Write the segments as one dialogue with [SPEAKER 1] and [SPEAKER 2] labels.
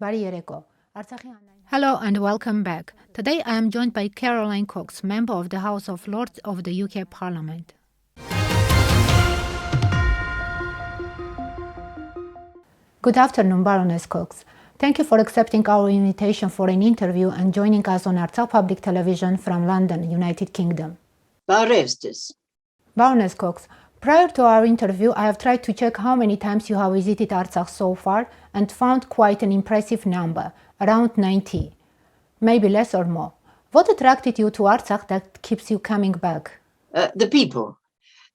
[SPEAKER 1] Բարի երեկո. Hello and welcome back. Today I am joined by Caroline Cox, member of the House of Lords of the UK Parliament. Good afternoon, Baroness Cox. Thank you for accepting our invitation for an interview and joining us on Artsakh Public Television from London, United Kingdom. Baroness Cox, prior to our interview, I have tried to check how many times you have visited Artsakh so far and found quite an impressive number, around 90, maybe less or more. What attracted you to Artsakh that keeps you coming back?
[SPEAKER 2] The people.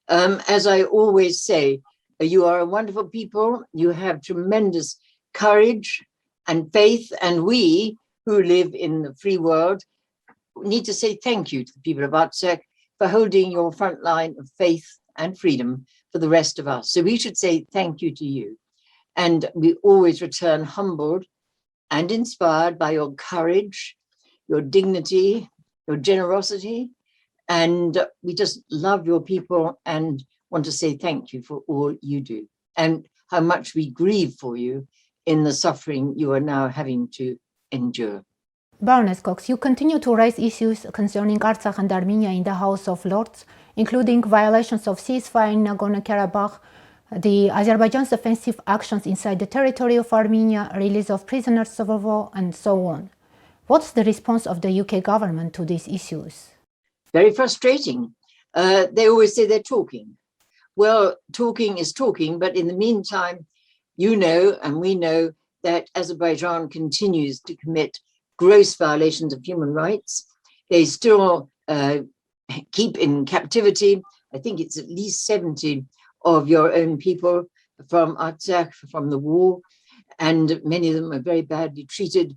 [SPEAKER 2] As I always say, you are a wonderful people. You have tremendous courage and faith, and we who live in the free world need to say thank you to the people of Artsakh for holding your front line of faith and freedom for the rest of us. So we should say thank you to you. And we always return humbled and inspired by your courage, your dignity, your generosity. And we just love your people and want to say thank you for all you do and how much we grieve for you in the suffering you are now having to endure.
[SPEAKER 1] Baroness Cox, you continue to raise issues concerning Artsakh and Armenia in the House of Lords, including violations of ceasefire in Nagorno-Karabakh, the Azerbaijan's offensive actions inside the territory of Armenia, release of prisoners of war, and so on. What's the response of the UK government to these issues?
[SPEAKER 2] Very frustrating. They always say they're talking. Well, talking is talking, but in the meantime, you know, and we know that Azerbaijan continues to commit gross violations of human rights. They still keep in captivity, I think it's at least 70 of your own people from Artsakh, from the war, and many of them are very badly treated.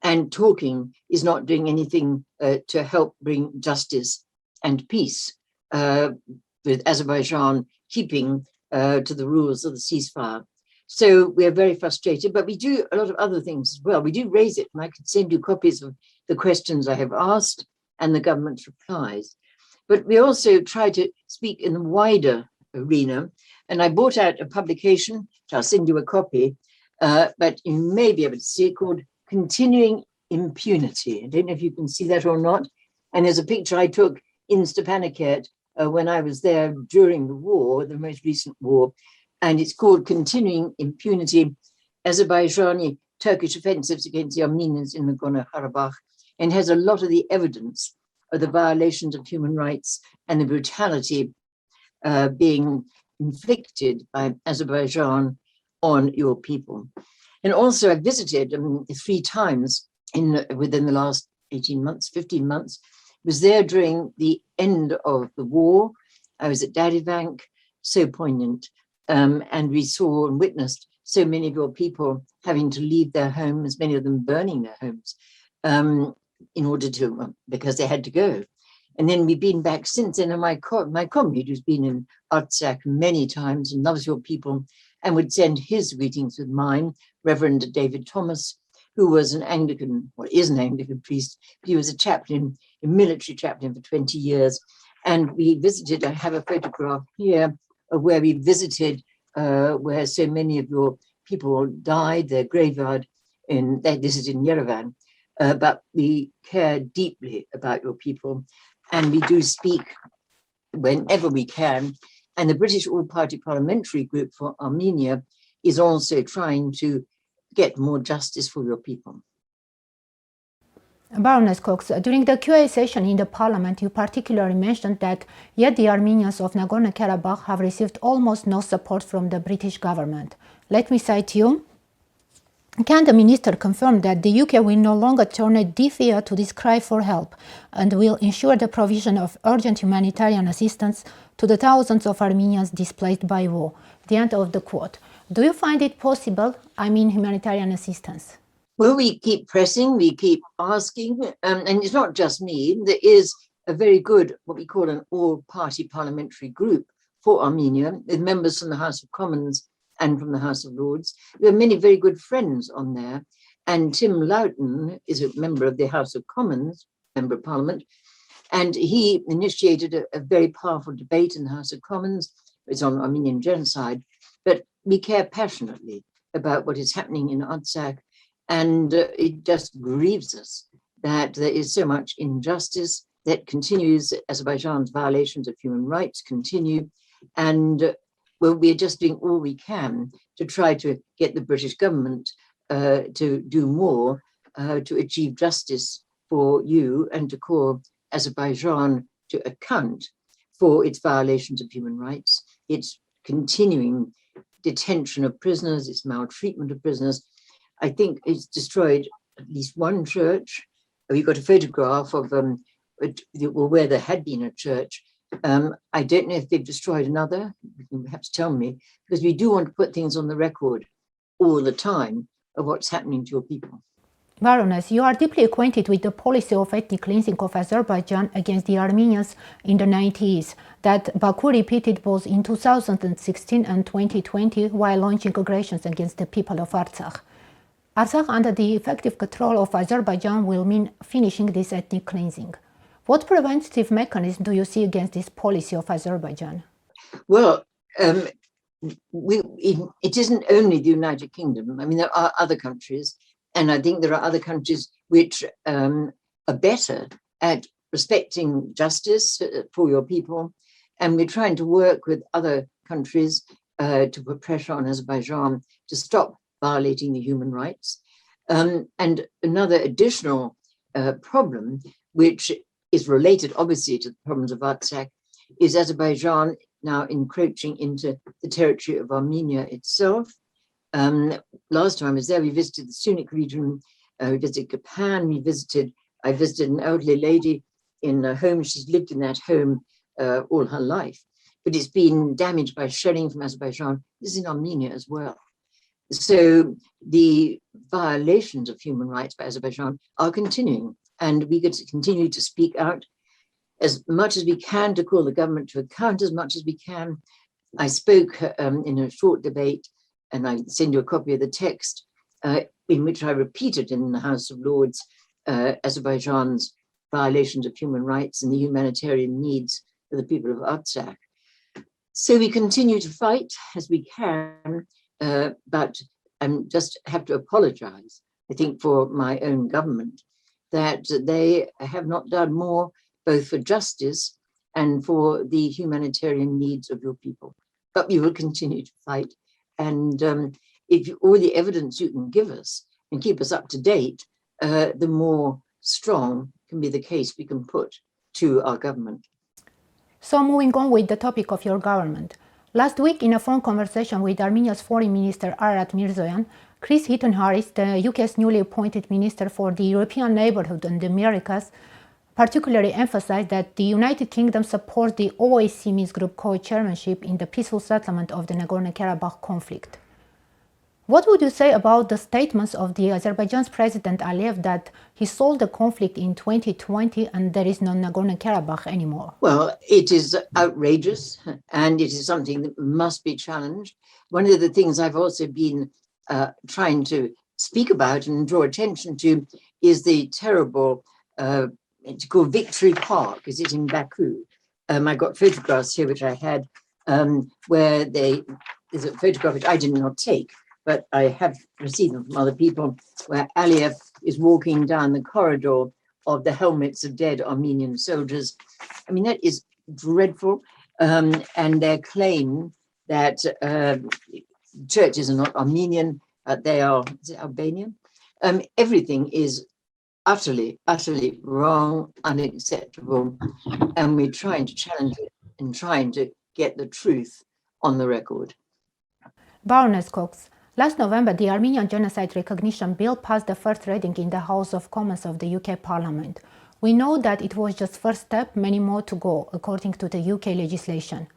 [SPEAKER 2] And talking is not doing anything to help bring justice and peace, with Azerbaijan keeping to the rules of the ceasefire. So we're very frustrated, but we do a lot of other things as well. We do raise it, and I could send you copies of the questions I have asked and the government's replies. But we also try to speak in the wider arena, and I brought out a publication, which I'll send you a copy, but you may be able to see it, called Continuing Impunity. I don't know if you can see that or not. And there's a picture I took in Stepanakert when I was there during the war, the most recent war, and it's called Continuing Impunity, Azerbaijani Turkish Offensives Against the Armenians in Nagorno-Karabakh, and has a lot of the evidence of the violations of human rights and the brutality being inflicted by Azerbaijan on your people. And also I visited 3 times within the last 18 months, 15 months, was there during the end of the war. I was at Dadivank, so poignant. And we saw and witnessed so many of your people having to leave their homes, many of them burning their homes, in order to, because they had to go. And then we've been back since then, and my comrade who's been in Artsakh many times and loves your people and would send his greetings with mine, Reverend David Thomas, who was an Anglican, or is an Anglican priest, but he was a chaplain, a military chaplain for 20 years. And we visited, I have a photograph here, where we visited, where so many of your people died, their graveyard, this is in Yerevan, but we care deeply about your people, and we do speak whenever we can. And the British All-Party Parliamentary Group for Armenia is also trying to get more justice for your people.
[SPEAKER 1] Baroness Cox, during the Q&A session in the Parliament, you particularly mentioned that yet the Armenians of Nagorno-Karabakh have received almost no support from the British government. Let me cite you. Can the minister confirm that the UK will no longer turn a deaf ear to this cry for help and will ensure the provision of urgent humanitarian assistance to the thousands of Armenians displaced by war? The end of the quote. Do you find it possible? I mean humanitarian assistance.
[SPEAKER 2] Well, we keep pressing, we keep asking, and it's not just me. There is a very good, what we call an all-party parliamentary group for Armenia, with members from the House of Commons and from the House of Lords. There are many very good friends on there. And Tim Loughton is a member of the House of Commons, member of Parliament, and he initiated a very powerful debate in the House of Commons. It's on Armenian genocide, but we care passionately about what is happening in Artsakh. And it just grieves us that there is so much injustice that continues. Azerbaijan's violations of human rights continue. And well, we're just doing all we can to try to get the British government to do more to achieve justice for you and to call Azerbaijan to account for its violations of human rights, its continuing detention of prisoners, its maltreatment of prisoners. I think it's destroyed at least one church. We got a photograph of where there had been a church. I don't know if they've destroyed another. You can perhaps tell me, because we do want to put things on the record all the time of what's happening to your people.
[SPEAKER 1] Baroness, you are deeply acquainted with the policy of ethnic cleansing of Azerbaijan against the Armenians in the 90s that Baku repeated both in 2016 and 2020 while launching aggressions against the people of Artsakh. Artsakh under the effective control of Azerbaijan will mean finishing this ethnic cleansing. What preventive mechanism do you see against this policy of Azerbaijan?
[SPEAKER 2] Well, it isn't only the United Kingdom. I mean, there are other countries, and I think there are other countries which are better at respecting justice for your people. And we're trying to work with other countries to put pressure on Azerbaijan to stop violating the human rights. And another additional problem, which is related obviously to the problems of Artsakh, is Azerbaijan now encroaching into the territory of Armenia itself. Last time I was there, we visited the Sunnik region, we visited Japan, I visited an elderly lady in a home. She's lived in that home all her life, but it's been damaged by shelling from Azerbaijan. This is in Armenia as well. So the violations of human rights by Azerbaijan are continuing, and we get to continue to speak out as much as we can to call the government to account as much as we can. I spoke in a short debate, and I send you a copy of the text in which I repeated in the House of Lords Azerbaijan's violations of human rights and the humanitarian needs for the people of Artsakh. So we continue to fight as we can, but I just have to apologize, I think, for my own government, that they have not done more both for justice and for the humanitarian needs of your people. But we will continue to fight. And if all the evidence you can give us and keep us up to date, the more strong can be the case we can put to our government.
[SPEAKER 1] So moving on with the topic of your government. Last week, in a phone conversation with Armenia's Foreign Minister Arat Mirzoyan, Chris Heaton-Harris, the UK's newly appointed Minister for the European Neighbourhood and the Americas, particularly emphasized that the United Kingdom supports the OSCE Minsk Group co-chairmanship in the peaceful settlement of the Nagorno-Karabakh conflict. What would you say about the statements of the Azerbaijan's President Aliyev that he solved the conflict in 2020 and there is no Nagorno-Karabakh anymore?
[SPEAKER 2] Well, it is outrageous and it is something that must be challenged. One of the things I've also been trying to speak about and draw attention to is the terrible, it's called Victory Park, is it in Baku? I got photographs here which I had where there's a photograph which I did not take, but I have received them from other people, where Aliyev is walking down the corridor of the helmets of dead Armenian soldiers. I mean, that is dreadful. And their claim that churches are not Armenian, they are, is it Albanian? Everything is utterly, utterly wrong, unacceptable. And we're trying to challenge it and trying to get the truth on the record.
[SPEAKER 1] Baroness Cox, last November, the Armenian Genocide Recognition Bill passed the first reading in the House of Commons of the UK Parliament. We know that it was just first step, many more to go, according to the UK legislation.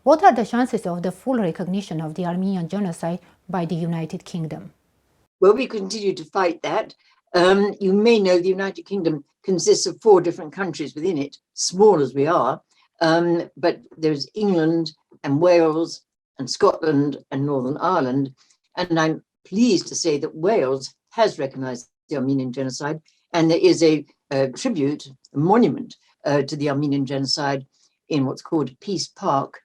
[SPEAKER 1] What are the chances of the full recognition of the Armenian genocide by the United Kingdom?
[SPEAKER 2] Well, we continue to fight that. You may know the United Kingdom consists of 4 different countries within it, small as we are, but there's England and Wales and Scotland and Northern Ireland. And I'm pleased to say that Wales has recognised the Armenian genocide, and there is a tribute, a monument to the Armenian genocide in what's called Peace Park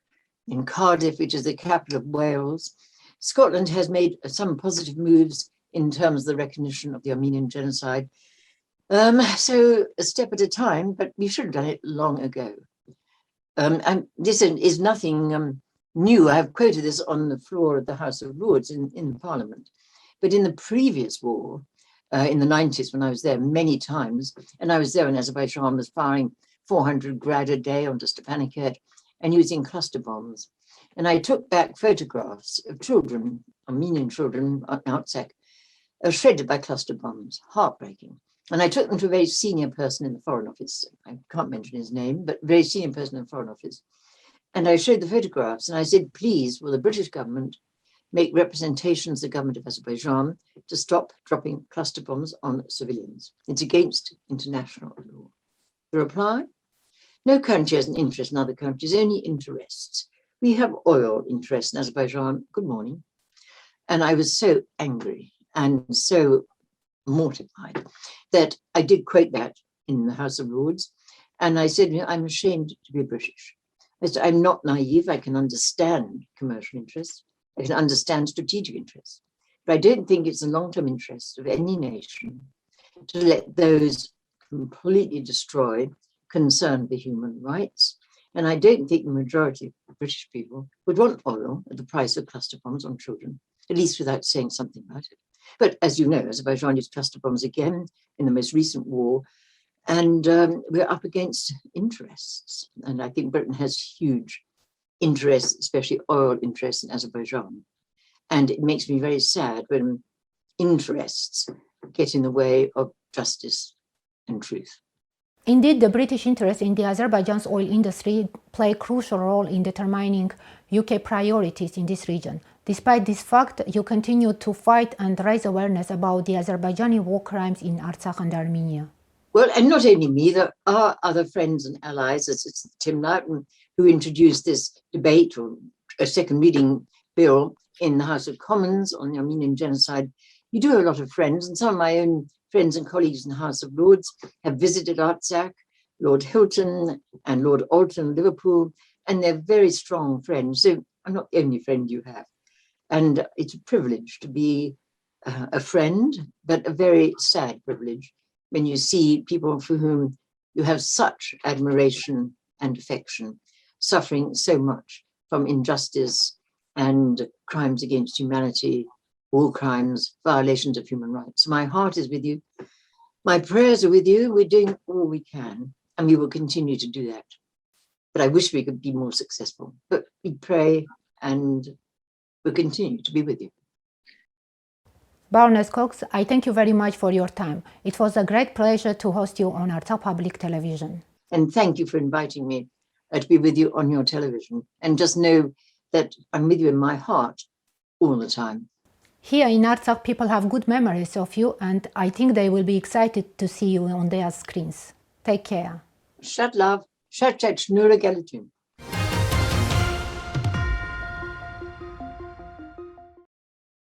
[SPEAKER 2] in Cardiff, which is the capital of Wales. Scotland has made some positive moves in terms of the recognition of the Armenian genocide. So a step at a time, but we should have done it long ago. And this is nothing new. I have quoted this on the floor of the House of Lords in Parliament. But in the previous war, in the 90s, when I was there many times, and I was there when Azerbaijan was firing 400 grad a day onto Stepanakert and using cluster bombs. And I took back photographs of children, Armenian children in Artsakh, shredded by cluster bombs, heartbreaking. And I took them to a very senior person in the Foreign Office. I can't mention his name, but a very senior person in the Foreign Office. And I showed the photographs and I said, please, will the British government make representations of the government of Azerbaijan to stop dropping cluster bombs on civilians? It's against international law. The reply? No country has an interest in other countries, only interests. We have oil interests in Azerbaijan. Good morning. And I was so angry and so mortified that I did quote that in the House of Lords. And I said, I'm ashamed to be British. I said, I'm not naive. I can understand commercial interests. I can understand strategic interests. But I don't think it's the long-term interest of any nation to let those completely destroy concern for human rights. And I don't think the majority of British people would want oil at the price of cluster bombs on children, at least without saying something about it. But as you know, Azerbaijan used cluster bombs again in the most recent war, and we're up against interests. And I think Britain has huge interests, especially oil interests in Azerbaijan. And it makes me very sad when interests get in the way of justice and truth.
[SPEAKER 1] Indeed, the British interest in the Azerbaijan's oil industry play a crucial role in determining UK priorities in this region. Despite this fact, you continue to fight and raise awareness about the Azerbaijani war crimes in Artsakh and Armenia.
[SPEAKER 2] Well, and not only me, there are other friends and allies, as it's Tim Loughton, who introduced this debate or a second reading bill in the House of Commons on the Armenian genocide. You do have a lot of friends, and some of my own friends and colleagues in the House of Lords have visited Artsakh, Lord Hilton and Lord Alton, Liverpool, and they're very strong friends. So I'm not the only friend you have. And it's a privilege to be a friend, but a very sad privilege when you see people for whom you have such admiration and affection suffering so much from injustice and crimes against humanity, war crimes, violations of human rights. My heart is with you. My prayers are with you. We're doing all we can, and we will continue to do that. But I wish we could be more successful. But we pray and we'll continue to be with you.
[SPEAKER 1] Baroness Cox, I thank you very much for your time. It was a great pleasure to host you on Artsakh Public Television.
[SPEAKER 2] And thank you for inviting me to be with you on your television. And just know that I'm with you in my heart all the time.
[SPEAKER 1] Here in Artsakh, people have good memories of you, and I think they will be excited to see you on their screens. Take care.
[SPEAKER 2] Shat love, shat chat, shnura galatum.